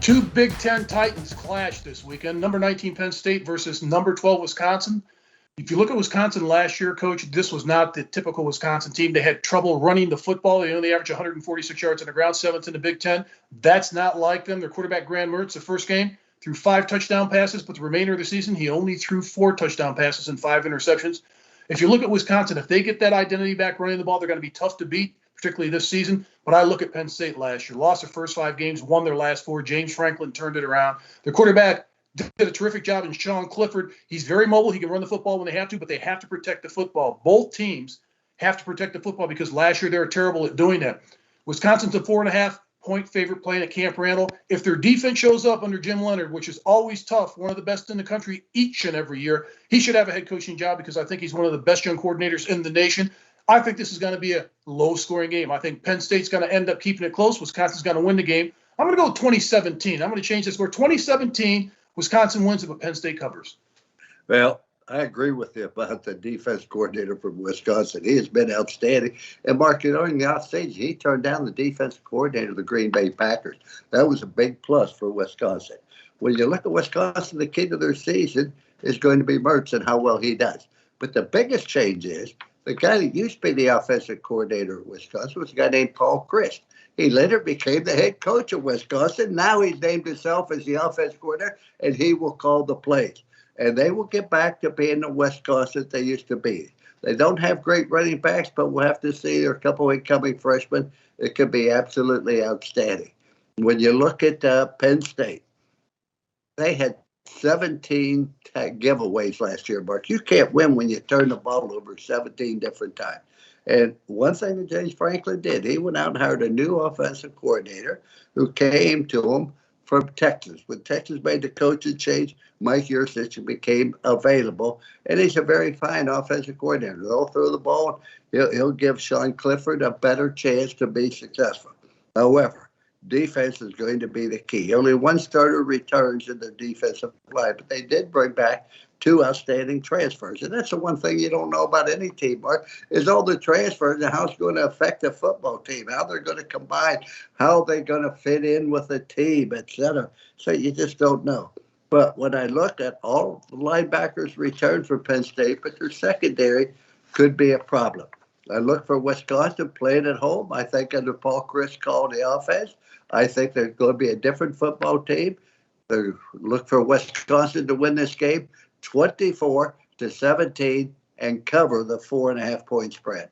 Two Big Ten Titans clash this weekend. Number 19 Penn State versus number 12 Wisconsin. If you look at Wisconsin last year, Coach, this was not the typical Wisconsin team. They had trouble running the football. They only averaged 146 yards on the ground, seventh in the Big Ten. That's not like them. Their quarterback, Graham Mertz, the first game, threw 5 touchdown passes, but the remainder of the season, he only threw 4 touchdown passes and 5 interceptions. If you look at Wisconsin, if they get that identity back running the ball, they're going to be tough to beat, particularly this season. But I look at Penn State last year, lost their first 5 games, won their last 4. James Franklin turned it around. Their quarterback did a terrific job in Sean Clifford. He's very mobile. He can run the football when they have to, but they have to protect the football. Both teams have to protect the football because last year they were terrible at doing that. Wisconsin's a 4.5-point favorite playing at Camp Randall. If their defense shows up under Jim Leonard, which is always tough, one of the best in the country each and every year, he should have a head coaching job because I think he's one of the best young coordinators in the nation. I think this is going to be a low-scoring game. I think Penn State's going to end up keeping it close. Wisconsin's going to win the game. I'm going to go 2017. I'm going to change the score. 2017, Wisconsin wins it, but Penn State covers. Well, I agree with you about the defense coordinator from Wisconsin. He has been outstanding. And, Mark, in the offstage, he turned down the defensive coordinator of the Green Bay Packers. That was a big plus for Wisconsin. When you look at Wisconsin, the key to their season is going to be Mertz and how well he does. But the biggest change is the guy that used to be the offensive coordinator of Wisconsin was a guy named Paul Chryst. He later became the head coach of Wisconsin. Now he's named himself as the offensive coordinator, and he will call the plays. And they will get back to being the Wisconsin they used to be. They don't have great running backs, but we'll have to see. There are a couple of incoming freshmen. It could be absolutely outstanding. When you look at Penn State, they had 17 giveaways last year, Mark. You can't win when you turn the ball over 17 different times. And one thing that James Franklin did, he went out and hired a new offensive coordinator who came to him from Texas. When Texas made the coaching change, Mike Yurcich became available, and he's a very fine offensive coordinator. He'll throw the ball. He'll give Sean Clifford a better chance to be successful. However, defense is going to be the key. Only one starter returns in the defensive line, but they did bring back 2 outstanding transfers. And that's the one thing you don't know about any team, Mark, is all the transfers and how it's going to affect the football team, how they're going to combine, how they're going to fit in with the team, etc. So you just don't know. But when I look at all the linebackers returned for Penn State, but their secondary could be a problem. I look for Wisconsin playing at home. I think under Paul Chryst called the offense, I think there's going to be a different football team. They look for Wisconsin to win this game 24-17 and cover the 4.5-point spread.